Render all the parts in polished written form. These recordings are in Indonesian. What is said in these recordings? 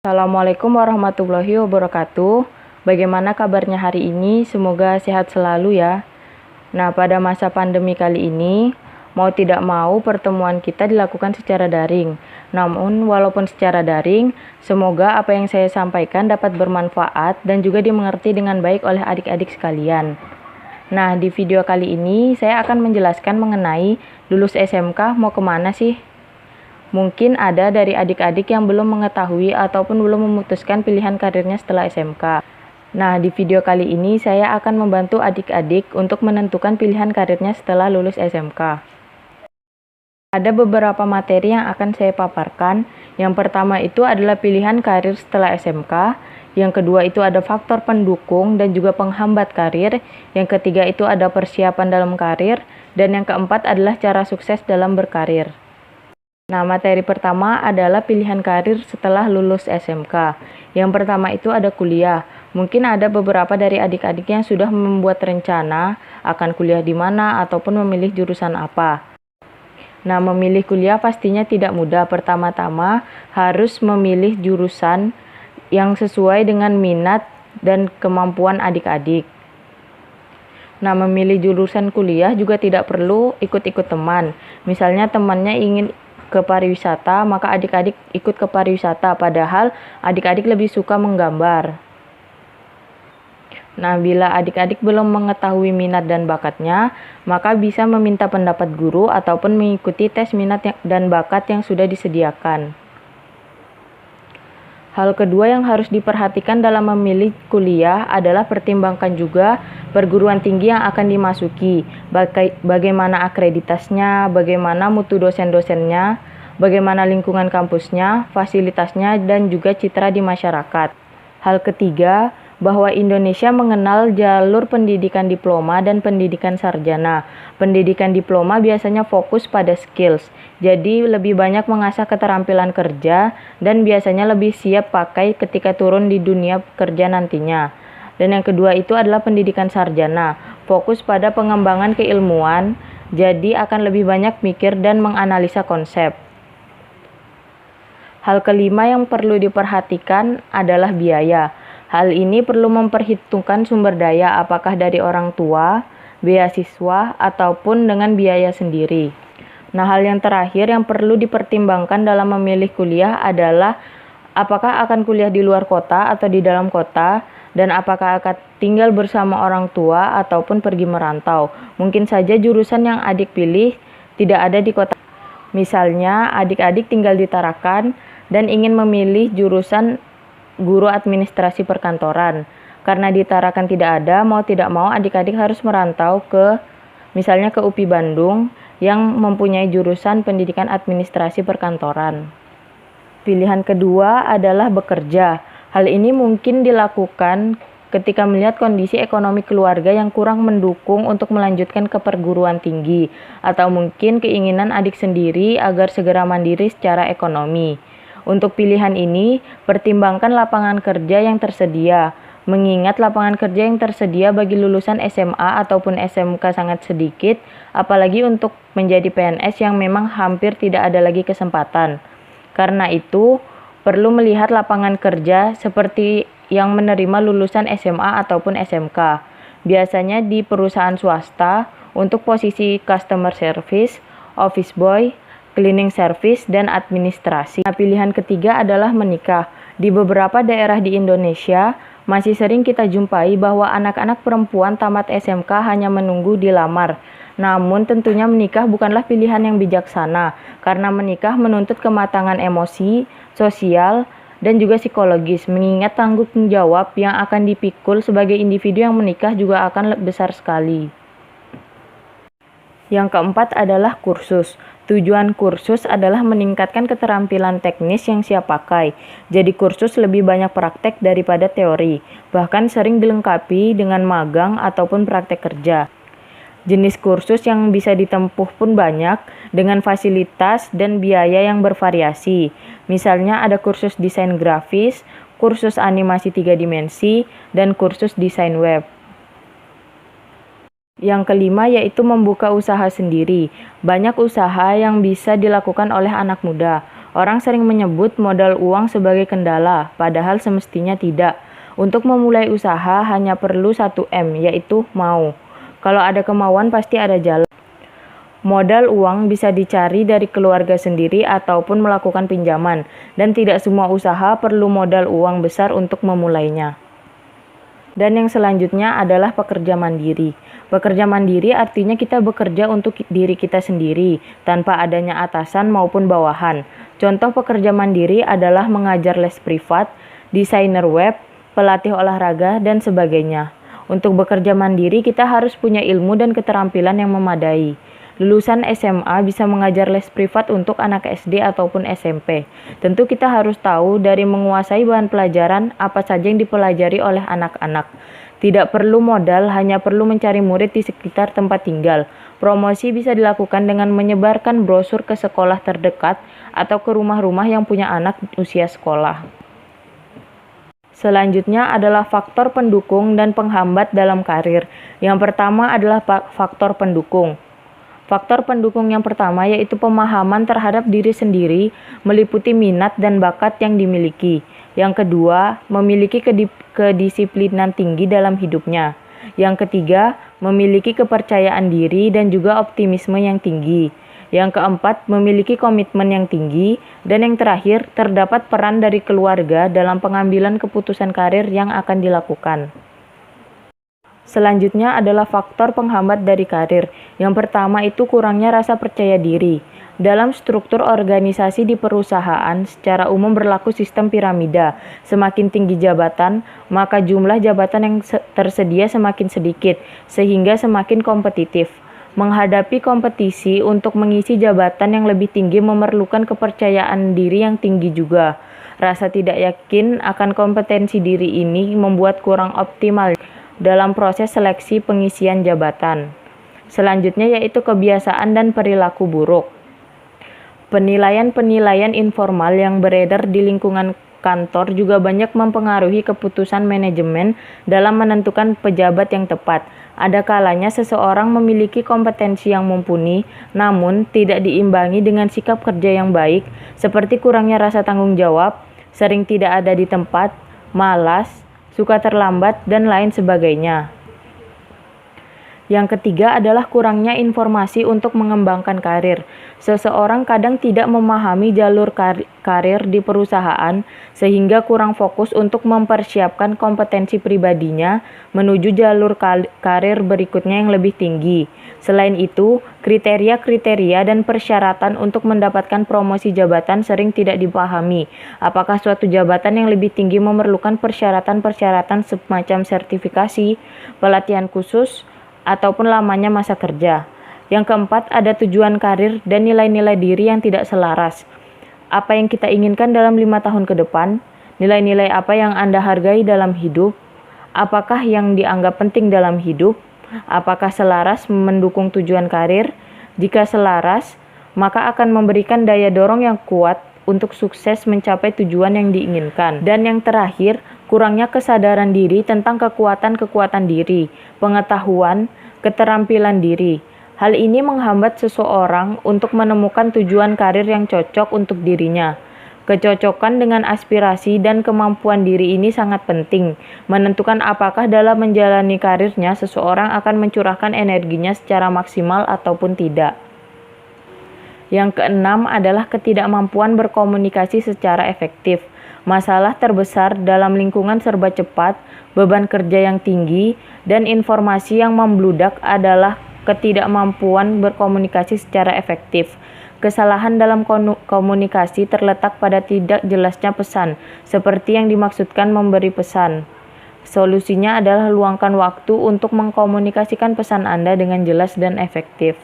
Assalamualaikum warahmatullahi wabarakatuh. Bagaimana kabarnya hari ini? Semoga sehat selalu ya. Nah, pada masa pandemi kali ini, mau tidak mau pertemuan kita dilakukan secara daring. Namun, walaupun secara daring, semoga apa yang saya sampaikan dapat bermanfaat dan juga dimengerti dengan baik oleh adik-adik sekalian. Nah, di video kali ini saya akan menjelaskan mengenai lulus SMK mau kemana sih? Mungkin ada dari adik-adik yang belum mengetahui ataupun belum memutuskan pilihan karirnya setelah SMK. Nah, di video kali ini saya akan membantu adik-adik untuk menentukan pilihan karirnya setelah lulus SMK. Ada beberapa materi yang akan saya paparkan. Yang pertama itu adalah pilihan karir setelah SMK. Yang kedua itu ada faktor pendukung dan juga penghambat karir. Yang ketiga itu ada persiapan dalam karir. Dan yang keempat adalah cara sukses dalam berkarir. Nah, materi pertama adalah pilihan karir setelah lulus SMK. Yang pertama itu ada kuliah. Mungkin ada beberapa dari adik-adik yang sudah membuat rencana akan kuliah di mana ataupun memilih jurusan apa. Nah, memilih kuliah pastinya tidak mudah. Pertama-tama harus memilih jurusan yang sesuai dengan minat dan kemampuan adik-adik. Nah, memilih jurusan kuliah juga tidak perlu ikut-ikut teman. Misalnya temannya ingin ke pariwisata, maka adik-adik ikut ke pariwisata, padahal adik-adik lebih suka menggambar. Nah, bila adik-adik belum mengetahui minat dan bakatnya, maka bisa meminta pendapat guru ataupun mengikuti tes minat dan bakat yang sudah disediakan. Hal kedua yang harus diperhatikan dalam memilih kuliah adalah pertimbangkan juga perguruan tinggi yang akan dimasuki, bagaimana akreditasnya, bagaimana mutu dosen-dosennya, bagaimana lingkungan kampusnya, fasilitasnya, dan juga citra di masyarakat. Hal ketiga, bahwa Indonesia mengenal jalur pendidikan diploma dan pendidikan sarjana. Pendidikan diploma biasanya fokus pada skills, jadi lebih banyak mengasah keterampilan kerja dan biasanya lebih siap pakai ketika turun di dunia kerja nantinya. Dan yang kedua itu adalah pendidikan sarjana, fokus pada pengembangan keilmuan, jadi akan lebih banyak mikir dan menganalisa konsep. Hal kelima yang perlu diperhatikan adalah biaya. Hal ini perlu memperhitungkan sumber daya apakah dari orang tua, beasiswa, ataupun dengan biaya sendiri. Nah, hal yang terakhir yang perlu dipertimbangkan dalam memilih kuliah adalah apakah akan kuliah di luar kota atau di dalam kota, dan apakah akan tinggal bersama orang tua ataupun pergi merantau. Mungkin saja jurusan yang adik pilih tidak ada di kota. Misalnya, adik-adik tinggal di Tarakan dan ingin memilih jurusan guru administrasi perkantoran. Karena di Tarakan tidak ada, mau tidak mau adik-adik harus merantau misalnya ke UPI Bandung yang mempunyai jurusan pendidikan administrasi perkantoran. Pilihan kedua adalah bekerja. Hal ini mungkin dilakukan ketika melihat kondisi ekonomi keluarga yang kurang mendukung untuk melanjutkan ke perguruan tinggi, atau mungkin keinginan adik sendiri agar segera mandiri secara ekonomi. Untuk pilihan ini, pertimbangkan lapangan kerja yang tersedia. Mengingat lapangan kerja yang tersedia bagi lulusan SMA ataupun SMK sangat sedikit, apalagi untuk menjadi PNS yang memang hampir tidak ada lagi kesempatan. Karena itu, perlu melihat lapangan kerja seperti yang menerima lulusan SMA ataupun SMK. Biasanya di perusahaan swasta untuk posisi customer service, office boy, cleaning service, dan administrasi. Nah, pilihan ketiga adalah menikah. Di beberapa daerah di Indonesia, masih sering kita jumpai bahwa anak-anak perempuan tamat SMK hanya menunggu dilamar. Namun tentunya menikah bukanlah pilihan yang bijaksana, karena menikah menuntut kematangan emosi, sosial, dan juga psikologis, mengingat tanggung jawab yang akan dipikul sebagai individu yang menikah juga akan besar sekali. Yang keempat adalah kursus. Tujuan kursus adalah meningkatkan keterampilan teknis yang siap pakai. Jadi kursus lebih banyak praktek daripada teori. Bahkan sering dilengkapi dengan magang ataupun praktek kerja. Jenis kursus yang bisa ditempuh pun banyak dengan fasilitas dan biaya yang bervariasi. Misalnya ada kursus desain grafis, kursus animasi 3 dimensi, dan kursus desain web. Yang kelima yaitu membuka usaha sendiri. Banyak usaha yang bisa dilakukan oleh anak muda. Orang sering menyebut modal uang sebagai kendala, padahal semestinya tidak. Untuk memulai usaha hanya perlu 1M, yaitu mau. Kalau ada kemauan pasti ada jalan. Modal uang bisa dicari dari keluarga sendiri ataupun melakukan pinjaman, dan tidak semua usaha perlu modal uang besar untuk memulainya. Dan yang selanjutnya adalah pekerja mandiri. Pekerja mandiri artinya kita bekerja untuk diri kita sendiri, tanpa adanya atasan maupun bawahan. Contoh pekerja mandiri adalah mengajar les privat, desainer web, pelatih olahraga, dan sebagainya. Untuk bekerja mandiri kita harus punya ilmu dan keterampilan yang memadai. Lulusan SMA bisa mengajar les privat untuk anak SD ataupun SMP. Tentu kita harus tahu dari menguasai bahan pelajaran apa saja yang dipelajari oleh anak-anak. Tidak perlu modal, hanya perlu mencari murid di sekitar tempat tinggal. Promosi bisa dilakukan dengan menyebarkan brosur ke sekolah terdekat atau ke rumah-rumah yang punya anak usia sekolah. Selanjutnya adalah faktor pendukung dan penghambat dalam karir. Yang pertama adalah faktor pendukung. Faktor pendukung yang pertama yaitu pemahaman terhadap diri sendiri, meliputi minat dan bakat yang dimiliki. Yang kedua, memiliki kedisiplinan tinggi dalam hidupnya. Yang ketiga, memiliki kepercayaan diri dan juga optimisme yang tinggi. Yang keempat, memiliki komitmen yang tinggi. Dan yang terakhir, terdapat peran dari keluarga dalam pengambilan keputusan karir yang akan dilakukan. Selanjutnya adalah faktor penghambat dari karir. Yang pertama itu kurangnya rasa percaya diri. Dalam struktur organisasi di perusahaan, secara umum berlaku sistem piramida. Semakin tinggi jabatan, maka jumlah jabatan yang tersedia semakin sedikit, sehingga semakin kompetitif. Menghadapi kompetisi untuk mengisi jabatan yang lebih tinggi memerlukan kepercayaan diri yang tinggi juga. Rasa tidak yakin akan kompetensi diri ini membuat kurang optimal dalam proses seleksi pengisian jabatan. Selanjutnya yaitu kebiasaan dan perilaku buruk. Penilaian-penilaian informal yang beredar di lingkungan kantor juga banyak mempengaruhi keputusan manajemen dalam menentukan pejabat yang tepat. Ada kalanya seseorang memiliki kompetensi yang mumpuni, namun tidak diimbangi dengan sikap kerja yang baik, seperti kurangnya rasa tanggung jawab, sering tidak ada di tempat, malas, suka terlambat, dan lain sebagainya. Yang ketiga adalah kurangnya informasi untuk mengembangkan karir. Seseorang kadang tidak memahami jalur karir di perusahaan, sehingga kurang fokus untuk mempersiapkan kompetensi pribadinya menuju jalur karir berikutnya yang lebih tinggi. Selain itu, kriteria-kriteria dan persyaratan untuk mendapatkan promosi jabatan sering tidak dipahami. Apakah suatu jabatan yang lebih tinggi memerlukan persyaratan-persyaratan semacam sertifikasi, pelatihan khusus, ataupun lamanya masa kerja. Yang keempat, ada tujuan karir dan nilai-nilai diri yang tidak selaras. Apa yang kita inginkan dalam 5 tahun ke depan? Nilai-nilai apa yang Anda hargai dalam hidup? Apakah yang dianggap penting dalam hidup? Apakah selaras mendukung tujuan karir? Jika selaras, maka akan memberikan daya dorong yang kuat untuk sukses mencapai tujuan yang diinginkan. Dan yang terakhir, kurangnya kesadaran diri tentang kekuatan-kekuatan diri, pengetahuan, keterampilan diri. Hal ini menghambat seseorang untuk menemukan tujuan karir yang cocok untuk dirinya. Kecocokan dengan aspirasi dan kemampuan diri ini sangat penting, menentukan apakah dalam menjalani karirnya seseorang akan mencurahkan energinya secara maksimal ataupun tidak. Yang keenam adalah ketidakmampuan berkomunikasi secara efektif. Masalah terbesar dalam lingkungan serba cepat, beban kerja yang tinggi, dan informasi yang membludak adalah ketidakmampuan berkomunikasi secara efektif. Kesalahan dalam komunikasi terletak pada tidak jelasnya pesan, seperti yang dimaksudkan memberi pesan. Solusinya adalah luangkan waktu untuk mengkomunikasikan pesan Anda dengan jelas dan efektif.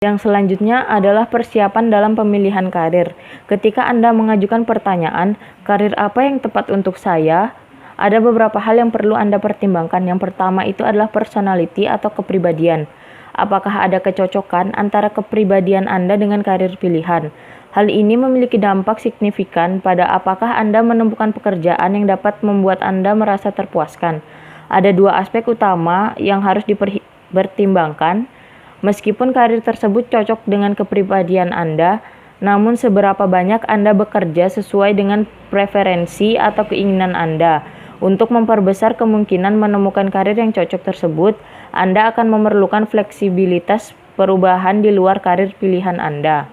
Yang selanjutnya adalah persiapan dalam pemilihan karir. Ketika Anda mengajukan pertanyaan, karir apa yang tepat untuk saya? Ada beberapa hal yang perlu Anda pertimbangkan. Yang pertama itu adalah personality atau kepribadian. Apakah ada kecocokan antara kepribadian Anda dengan karir pilihan? Hal ini memiliki dampak signifikan pada apakah Anda menemukan pekerjaan yang dapat membuat Anda merasa terpuaskan. Ada dua aspek utama yang harus dipertimbangkan. Meskipun karir tersebut cocok dengan kepribadian Anda, Namun seberapa banyak Anda bekerja sesuai dengan preferensi atau keinginan Anda. Untuk memperbesar kemungkinan menemukan karir yang cocok tersebut, Anda akan memerlukan fleksibilitas perubahan di luar karir pilihan Anda.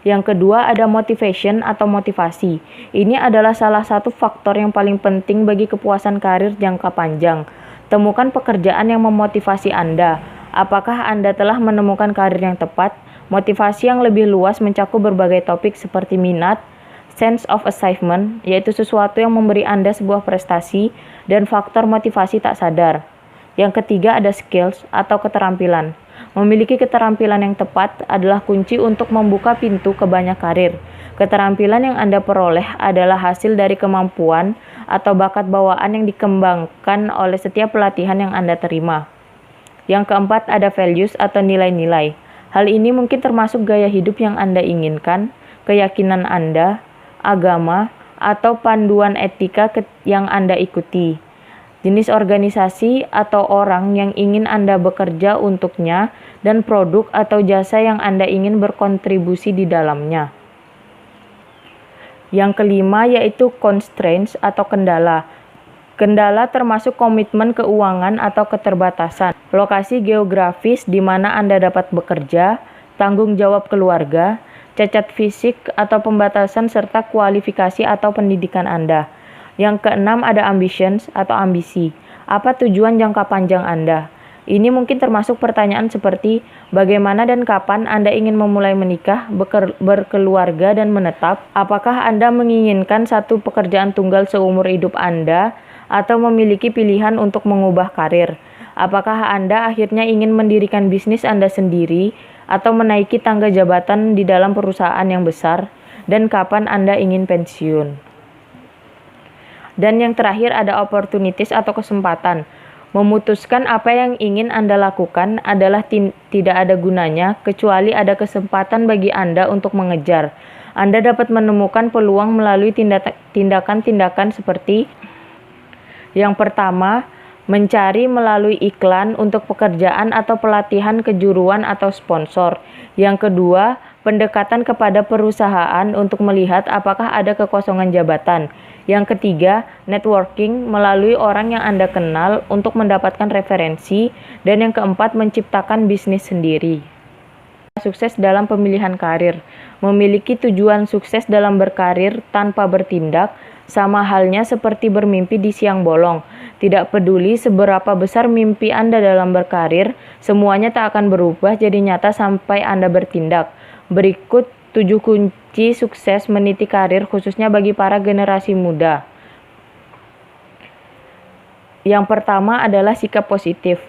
Yang kedua ada motivation atau motivasi. Ini adalah salah satu faktor yang paling penting bagi kepuasan karir jangka panjang. Temukan pekerjaan yang memotivasi Anda. Apakah Anda telah menemukan karir yang tepat? Motivasi yang lebih luas mencakup berbagai topik seperti minat, sense of achievement, yaitu sesuatu yang memberi Anda sebuah prestasi, dan faktor motivasi tak sadar. Yang ketiga ada skills atau keterampilan. Memiliki keterampilan yang tepat adalah kunci untuk membuka pintu ke banyak karir. Keterampilan yang Anda peroleh adalah hasil dari kemampuan atau bakat bawaan yang dikembangkan oleh setiap pelatihan yang Anda terima. Yang keempat ada values atau nilai-nilai. Hal ini mungkin termasuk gaya hidup yang Anda inginkan, keyakinan Anda, agama, atau panduan etika yang Anda ikuti. Jenis organisasi atau orang yang ingin Anda bekerja untuknya, dan produk atau jasa yang Anda ingin berkontribusi di dalamnya. Yang kelima yaitu constraints atau kendala. Kendala termasuk komitmen keuangan atau keterbatasan, lokasi geografis di mana Anda dapat bekerja, tanggung jawab keluarga, cacat fisik atau pembatasan serta kualifikasi atau pendidikan Anda. Yang keenam ada ambitions atau ambisi. Apa tujuan jangka panjang Anda? Ini mungkin termasuk pertanyaan seperti bagaimana dan kapan Anda ingin memulai menikah, berkeluarga, dan menetap? Apakah Anda menginginkan satu pekerjaan tunggal seumur hidup Anda atau memiliki pilihan untuk mengubah karir? Apakah Anda akhirnya ingin mendirikan bisnis Anda sendiri atau menaiki tangga jabatan di dalam perusahaan yang besar? Dan kapan Anda ingin pensiun? Dan yang terakhir ada opportunities atau kesempatan. Memutuskan apa yang ingin Anda lakukan adalah tidak ada gunanya kecuali ada kesempatan bagi Anda untuk mengejar. Anda dapat menemukan peluang melalui tindakan-tindakan seperti yang pertama, mencari melalui iklan untuk pekerjaan atau pelatihan kejuruan atau sponsor. Yang kedua, pendekatan kepada perusahaan untuk melihat apakah ada kekosongan jabatan. Yang ketiga, networking melalui orang yang Anda kenal untuk mendapatkan referensi. Dan yang keempat, menciptakan bisnis sendiri. Sukses dalam pemilihan karir. Memiliki tujuan sukses dalam berkarir tanpa bertindak, sama halnya seperti bermimpi di siang bolong. Tidak peduli seberapa besar mimpi Anda dalam berkarir, semuanya tak akan berubah jadi nyata sampai Anda bertindak. Berikut 7 kunci sukses meniti karir khususnya bagi para generasi muda. Yang pertama adalah sikap positif.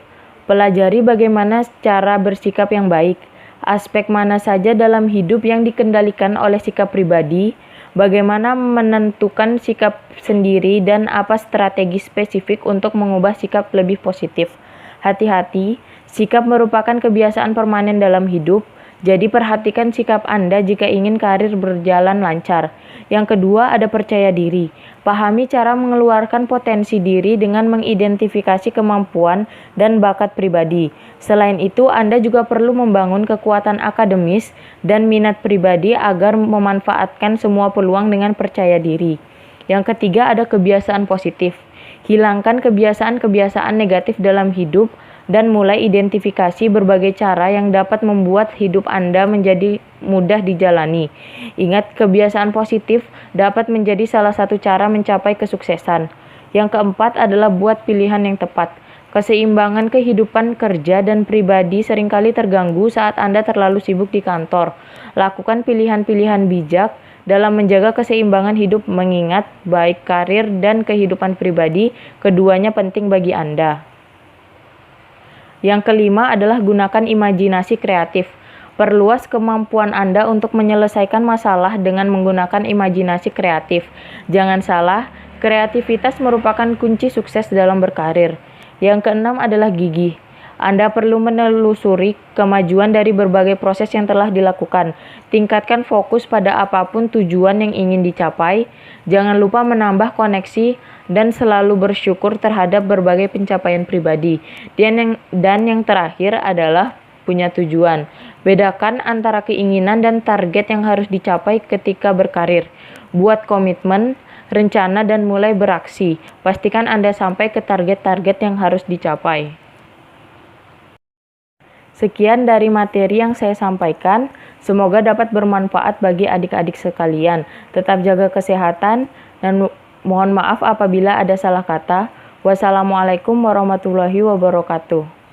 Pelajari bagaimana cara bersikap yang baik. Aspek mana saja dalam hidup yang dikendalikan oleh sikap pribadi, bagaimana menentukan sikap sendiri, dan apa strategi spesifik untuk mengubah sikap lebih positif. Hati-hati, sikap merupakan kebiasaan permanen dalam hidup. Jadi perhatikan sikap Anda jika ingin karir berjalan lancar. Yang kedua ada percaya diri. Pahami cara mengeluarkan potensi diri dengan mengidentifikasi kemampuan dan bakat pribadi. Selain itu, Anda juga perlu membangun kekuatan akademis dan minat pribadi agar memanfaatkan semua peluang dengan percaya diri. Yang ketiga ada kebiasaan positif. Hilangkan kebiasaan-kebiasaan negatif dalam hidup dan mulai identifikasi berbagai cara yang dapat membuat hidup Anda menjadi mudah dijalani. Ingat, kebiasaan positif dapat menjadi salah satu cara mencapai kesuksesan. Yang keempat adalah buat pilihan yang tepat. Keseimbangan kehidupan kerja dan pribadi seringkali terganggu saat Anda terlalu sibuk di kantor. Lakukan pilihan-pilihan bijak dalam menjaga keseimbangan hidup, mengingat baik karir dan kehidupan pribadi keduanya penting bagi Anda. Yang kelima adalah gunakan imajinasi kreatif. Perluas kemampuan Anda untuk menyelesaikan masalah dengan menggunakan imajinasi kreatif. Jangan salah, kreativitas merupakan kunci sukses dalam berkarir. Yang keenam adalah gigih. Anda perlu menelusuri kemajuan dari berbagai proses yang telah dilakukan. Tingkatkan fokus pada apapun tujuan yang ingin dicapai. Jangan lupa menambah koneksi dan selalu bersyukur terhadap berbagai pencapaian pribadi. Dan yang terakhir adalah punya tujuan. Bedakan antara keinginan dan target yang harus dicapai ketika berkarir. Buat komitmen, rencana, dan mulai beraksi. Pastikan Anda sampai ke target-target yang harus dicapai. Sekian dari materi yang saya sampaikan. Semoga dapat bermanfaat bagi adik-adik sekalian. Tetap jaga kesehatan dan mohon maaf apabila ada salah kata. Wassalamualaikum warahmatullahi wabarakatuh.